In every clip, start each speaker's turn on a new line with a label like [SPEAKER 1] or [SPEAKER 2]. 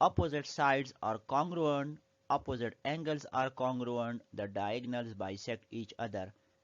[SPEAKER 1] opposite sides are congruent, opposite angles are congruent, the diagonals bisect each other।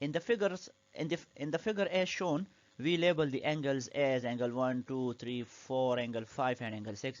[SPEAKER 1] In the figure as shown, we label the angles as angle 1, 2, 3, 4, angle 5 and angle 6।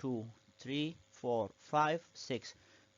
[SPEAKER 1] 2, 3, 4, 5, 6।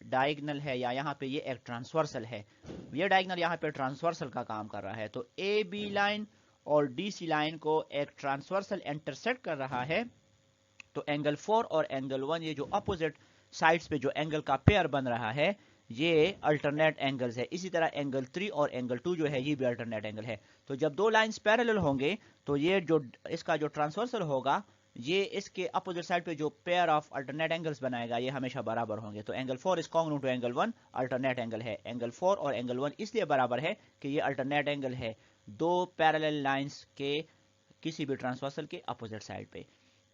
[SPEAKER 1] Diagonal ہے یا یہاں پہ یہ ایک ٹرانسورسل ہے. یہ diagonal یہاں پہ ٹرانسورسل کا کام کر رہا ہے. تو اے بی لائن اور ڈی سی لائن کو ایک ٹرانسورسل انٹرسیکٹ کر رہا ہے. تو اینگل 4 اور اینگل 1 یہ جو اپوزٹ سائڈز پہ جو اینگل کا پیئر بن رہا ہے یہ الٹرنیٹ اینگلز ہے. اسی طرح اینگل 3 اور اینگل 2 جو ہے یہ بھی الٹرنیٹ اینگل ہے. تو جب دو لائنز پیرالل ہوں گے تو یہ جو اس کا جو ٹرانسورسل ہوگا یہ اس کے اپوزٹ سائڈ پہ جو پیئر آف الٹرنیٹ اینگلز بنائے گا یہ ہمیشہ برابر ہوں گے. تو angle 4 is congruent to angle 1 alternate angle ہے. اینگل 4 اور اینگل 1 اس لیے برابر ہے کہ یہ الٹرنیٹ اینگل ہے دو پیرالل لائنز کے کسی بھی ٹرانسورسل کے اپوزٹ سائڈ پہ.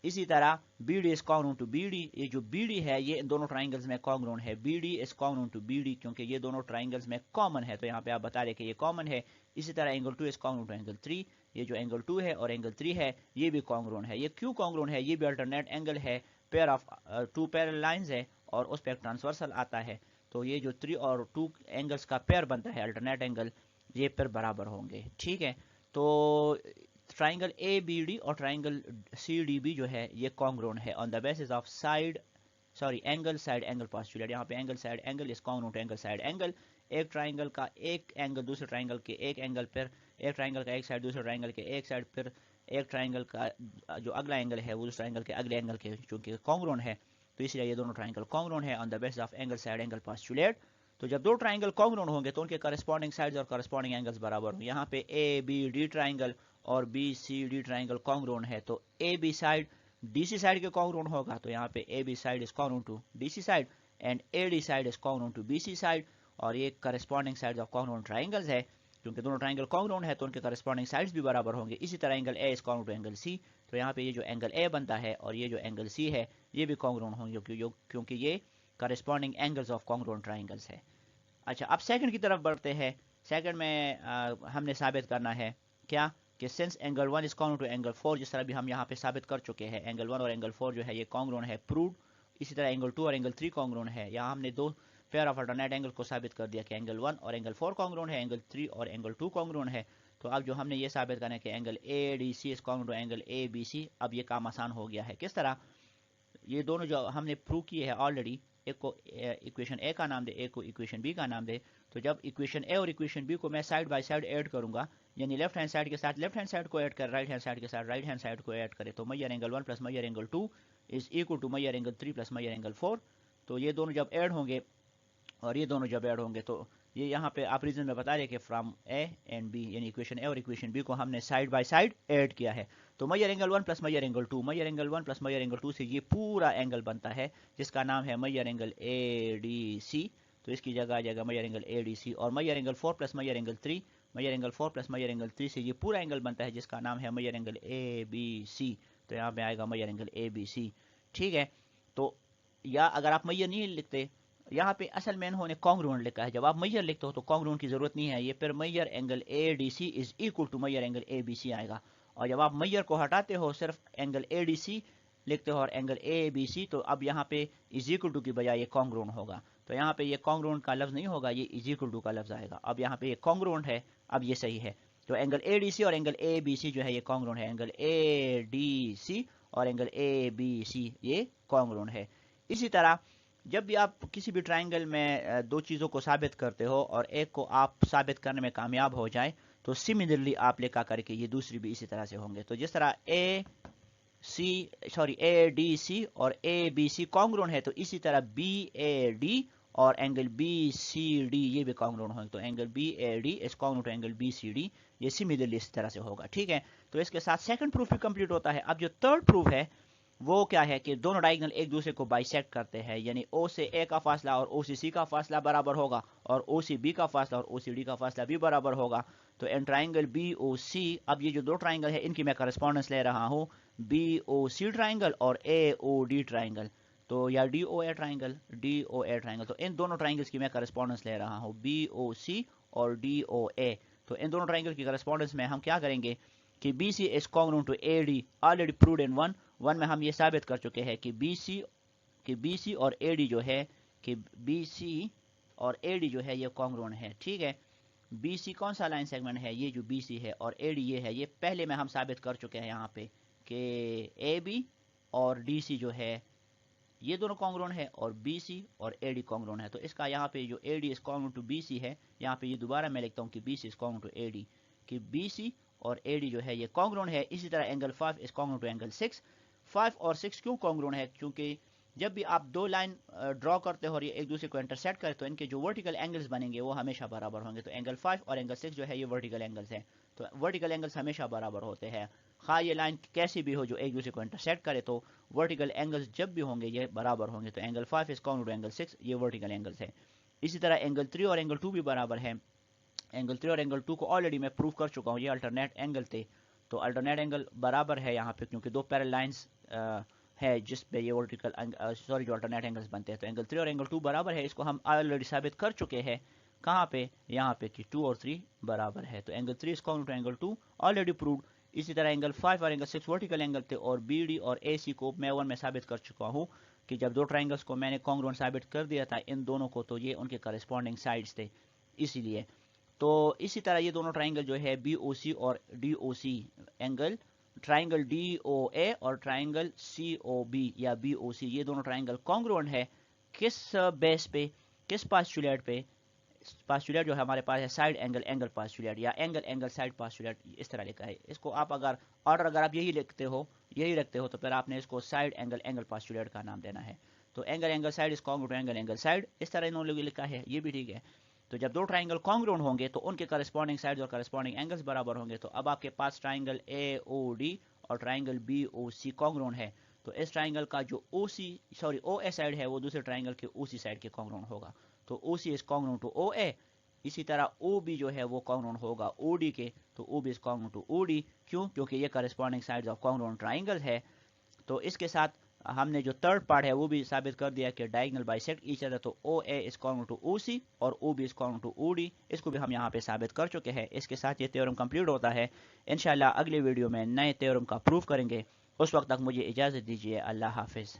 [SPEAKER 1] اسی طرح B D is congruent to B D. یہ جو بی ڈی ہے یہ ان دونوں ٹرائنگلز میں کانگرونٹ ہے. B D is congruent to B D کیونکہ یہ دونوں ٹرائنگلز میں کامن ہے. تو یہاں پہ آپ بتا رہے کہ یہ کامن ہے. اسی طرح angle 2 is congruent to angle 3. یہ جو اینگل 2 ہے اور اینگل 3 ہے یہ بھی کانگرونٹ ہے. یہ کیوں کانگرونٹ ہے؟ یہ بھی الٹرنیٹ اینگل ہے. پیئر آف 2 پیرل لائنز ہے اور اس پہ ایک ٹرانسورسل آتا ہے. تو یہ جو 3 اور 2 اینگلز کا پیئر بنتا ہے الٹرنیٹ اینگل یہ پھر برابر ہوں گے. ٹھیک ہے. تو ٹرائنگل اے بی ڈی اور ٹرائنگل سی ڈی بی جو ہے یہ کانگرونٹ ہے on the basis of angle side angle postulate. یہاں پہ angle side angle is congruent to angle side angle. ایک ٹرائنگل کا ایک اینگل دوسرے ٹرائنگل کے ایک اینگل پر، ایک ٹرائنگل کا ایک سائڈ دوسرے ٹرائنگل کے ایک سائڈ پر، ایک ٹرائنگل کا جو اگلا اینگل ہے وہ اس ٹرائنگل کے اگلے اینگل کے چونکہ کانگرونٹ ہے تو اس لیے یہ دونوں ٹرائنگل کانگرونٹ ہے on the basis of angle side angle postulate. تو جب دو ٹرائنگل کانگرونٹ ہوں گے تو ان کے کرسپونڈنگ سائڈز اور کرسپونڈنگ اینگلز برابر ہوں گے. یہاں پہ اے بی ڈی ٹرائنگل اور B C D triangle congruent ہے تو A B side D C side کے کانگرونٹ ہوگا. تو یہاں پہ A B side is congruent to D C side and A D side is congruent to B C side. اور یہ corresponding sides of congruent triangles ہے. کیونکہ دونوں ٹرائنگل کانگرونٹ ہے تو ان کے کرسپونڈنگ سائڈز بھی برابر ہوں گے. اسی طرح angle A is congruent to angle C. تو یہاں پہ یہ جو اینگل اے بنتا ہے اور یہ جو اینگل سی ہے یہ بھی کانگرونٹ ہوں گے کیونکہ یہ corresponding angles of congruent triangles ہے. اچھا اب سیکنڈ کی طرف بڑھتے ہیں. سیکنڈ میں ہم نے ثابت کرنا ہے کیا کہ since angle 1 is congruent to angle 4 جس طرح بھی ہم یہاں پہ ثابت کر چکے ہیں اینگل 1 اور اینگل 4 جو ہے یہ کانگرونٹ ہے پرووڈ. اسی طرح اینگل 2 اور اینگل 3 کانگرونٹ ہے. یہاں ہم نے دو پیئر آف الٹرنیٹ اینگل کو ثابت کر دیا کہ اینگل 1 اور اینگل 4 کانگرونٹ ہے، اینگل 3 اور اینگل 2 کانگرونٹ ہے. تو اب جو ہم نے یہ ثابت کرنا ہے کہ angle A D C is congruent to angle A B C. اب یہ کام آسان ہو گیا ہے. کس طرح؟ یہ دونوں جو ہم نے پروو کیے ہیں آلریڈی ایک کو ایکویشن اے کا نام دے ایک کو ایکویشن بی کا نام دے. تو جب ایکویشن اے اور ایکویشن بی کو میں سائڈ بائی سائڈ ایڈ کروں گا یعنی لیفٹ ہینڈ سائڈ کے ساتھ لیفٹ ہینڈ سائڈ کو ایڈ کر رائٹ ہینڈ سائڈ کے ساتھ رائٹ ہینڈ سائڈ کو ایڈ کرے تو measure angle 1 plus measure angle 2 is equal to measure angle 3 plus measure angle 4. تو یہ دونوں جب ایڈ ہوں گے اور یہ دونوں جب ایڈ ہوں گے تو یہ یہاں پہ آپ ریزن میں بتا رہے کہ فرام اے اینڈ بی یعنی ایکویشن اے اور ایکویشن بی کو ہم نے سائڈ بائی سائڈ ایڈ کیا ہے. تو measure angle 1 plus measure angle 2 measure angle 1 plus measure angle 2 سے یہ پورا اینگل بنتا ہے جس کا نام ہے measure angle A D C. تو اس کی جگہ آ جائے گا measure angle A D C. اور measure angle 4 plus measure angle 3 measure angle 4 plus measure angle 3 سے یہ پورا اینگل بنتا ہے جس کا نام ہے میجر اینگل اے بی سی. تو یہاں پہ آئے گا میجر اینگل اے بی سی. ٹھیک ہے. تو یا اگر آپ میجر نہیں لکھتے یہاں پہ اصل میں انہوں نے کانگرونٹ لکھا ہے. جب آپ میجر لکھتے ہو تو کانگرونٹ کی ضرورت نہیں ہے. یہ پھر measure angle A D C is equal to measure angle A B C آئے گا. اور جب آپ میجر کو ہٹاتے ہو صرف اینگل اے ڈی سی لکھتے ہو اور اینگل اے بی سی تو اب یہاں پہ از ایکول ٹو کی بجائے یہ کانگرونٹ ہوگا. تو یہاں پہ یہ کانگرونٹ کا لفظ نہیں ہوگا یہ از ایکول ٹو کا لفظ آئے گا. اب یہاں پہ یہ کانگرونٹ ہے. اب یہ صحیح ہے. تو اینگل اے ڈی سی اور اینگل اے بی سی جو ہے یہ کانگرونٹ ہے. اینگل اے ڈی سی اور اینگل اے بی سی یہ کانگرونٹ ہے. اسی طرح جب بھی آپ کسی بھی ٹرائنگل میں دو چیزوں کو ثابت کرتے ہو اور ایک کو آپ ثابت کرنے میں کامیاب ہو جائیں تو سملرلی آپ لکھا کر کے یہ دوسری بھی اسی طرح سے ہوں گے. تو جس طرح اے ڈی سی اور اے بی سی کانگرونٹ ہے تو اسی طرح بی اے ڈی اور اینگل بی سی ڈی یہ بھی کانگرونٹ ہوں گے. تو angle B A D is congruent to angle B C D یہ سملرلی اس طرح سے ہوگا. ٹھیک ہے. تو اس کے ساتھ سیکنڈ پروف بھی کمپلیٹ ہوتا ہے. اب جو تھرڈ پروف ہے وہ کیا ہے کہ دونوں ڈائگنل ایک دوسرے کو بائیسیکٹ کرتے ہیں یعنی او سے اے کا فاصلہ اور او سے سی کا فاصلہ برابر ہوگا اور او سے بی کا فاصلہ اور او سے ڈی کا فاصلہ بھی برابر ہوگا. تو ان ٹرائنگل بی او سی اب یہ جو دو ٹرائنگل ہے ان کی میں کرسپونڈنس لے رہا ہوں بی او سی ٹرائنگل اور اے او ڈی ٹرائنگل. تو یا ڈی او اے ٹرائنگل تو ان دونوں ٹرائنگلس کی میں کرسپونڈنس لے رہا ہوں بی او سی اور ڈی او اے. تو ان دونوں ٹرائنگل کی کرسپونڈنس میں ہم کیا کریں گے کہ B C is congruent to A D already proved in one میں ہم یہ ثابت کر چکے ہیں کہ بی سی اور اے ڈی جو ہے کہ بی سی اور اے ڈی جو ہے یہ کانگرونٹ ہے. ٹھیک ہے. بی سی کون سا لائن سیگمنٹ ہے؟ یہ جو بی سی ہے اور اے ڈی یہ ہے. یہ پہلے میں ہم ثابت کر چکے ہیں یہاں پہ کہ اے بی اور ڈی سی جو ہے یہ دونوں کانگرون ہے اور بی سی اور اے ڈی کانگرون ہے. تو اس کا یہاں پہ جو A D is congruent to B C ہے, یہاں پہ یہ دوبارہ میں لکھتا ہوں کہ B C is congruent to A D, کہ بی سی اور اے ڈی جو ہے یہ کانگرون ہے. اسی طرح angle 5 is congruent to angle 6. 5 اور 6 کیوں کانگرون ہے؟ کیونکہ جب بھی آپ دو لائن ڈرا کرتے ہو اور یہ ایک دوسرے کو انٹرسیکٹ کرے تو ان کے جو ورٹیکل اینگلز بنیں گے وہ ہمیشہ برابر ہوں گے. تو اینگل 5 اور اینگل 6 جو ہے یہ ورٹیکل اینگلز ہیں. تو ورٹیکل اینگلز ہمیشہ برابر ہوتے ہیں, خواہ یہ لائن کیسی بھی ہو جو ایک دوسرے کو انٹرسیکٹ کرے, تو ورٹیکل اینگلز جب بھی ہوں گے یہ برابر ہوں گے. تو angle 5 is congruent to angle 6, یہ ورٹیکل اینگلز ہے. اسی طرح اینگل 3 اور اینگل 2 بھی برابر ہیں. اینگل 3 اور اینگل 2 کو آلریڈی میں پروف کر چکا ہوں, یہ الٹرنیٹ اینگل تھے. تو الٹرنیٹ اینگل برابر ہے یہاں پہ کیونکہ دو پیرل لائنز ہے جس پہ یہ ورٹیکل جو الٹرنیٹ اینگلز بنتے ہیں. تو اینگل 3 اور اینگل 2 برابر ہے, اس کو ہم آلریڈی ثابت کر چکے ہیں. کہاں پہ؟ یہاں پہ کہ 2 اور 3 برابر ہے. تو angle 3 is congruent to angle 2 already proved. اسی طرح اینگل 5 اور اینگل 6 ورٹیکل اینگل تھے, اور بی ڈی اور اے سی کو میں 1 میں ثابت کر چکا ہوں کہ جب دو ٹرائنگلز کو میں نے کانگرون ثابت کر دیا تھا ان دونوں کو, تو یہ ان کے کرسپونڈنگ سائڈز تھے اسی لیے. تو اسی طرح یہ دونوں ٹرائنگل جو ہے بی او سی اور ڈی او سی اینگل, ٹرائنگل ڈی او اے اور ٹرائنگل سی او بی یا بی او سی, یہ دونوں ٹرائنگل کانگرون ہے. کس بیس پہ؟ کس پاسچولیٹ پہ؟ پاسچولیٹ جو ہمارے پاس ہے سائڈ اینگل اینگل پاسچولیٹ یا اینگل اینگل سائڈ پاسچولیٹ, اس طرح لکھا ہے. اس کو آپ اگر آرڈر اگر آپ یہی رکھتے ہو تو پھر آپ نے اس کو سائڈ اینگل اینگل پاسچولیٹ کا نام دینا ہے. تو angle angle side is congruent to angle angle side, اس طرح انہوں نے لکھا ہے, یہ بھی ٹھیک ہے. تو جب دو ٹرائنگل کانگرون ہوں گے تو ان کے کرسپونڈنگ سائڈز اور کرسپونڈنگ اینگلز برابر ہوں گے. تو اب آپ کے پاس ٹرائنگل اے او ڈی اور ٹرائنگل بی او سی کانگرون ہے. تو اس ٹرائنگل کا جو او اے سائڈ ہے وہ دوسرے ٹرائنگل کے او سی سائڈ کے کانگرون ہوگا. تو او سی از کانگرون ٹو او اے. اسی طرح او بی جو ہے وہ کانگرون ہوگا او ڈی کے, تو O B is congruent to O D. کیوں؟ کیونکہ یہ corresponding sides of congruent triangle ہے. تو اس کے ساتھ ہم نے جو تھرڈ پارٹ ہے وہ بھی ثابت کر دیا کہ ڈائگنل بائسیکٹ ایچ ادر. تو او اے از کانگرون ٹو او سی اور O B is congruent to O D, اس کو بھی ہم یہاں پہ ثابت کر چکے ہیں. اس کے ساتھ یہ تھیورم کمپلیٹ ہوتا ہے. انشاءاللہ اگلے ویڈیو میں نئے تھیورم کا پروف کریں گے. اس وقت تک مجھے اجازت دیجیے. اللہ حافظ.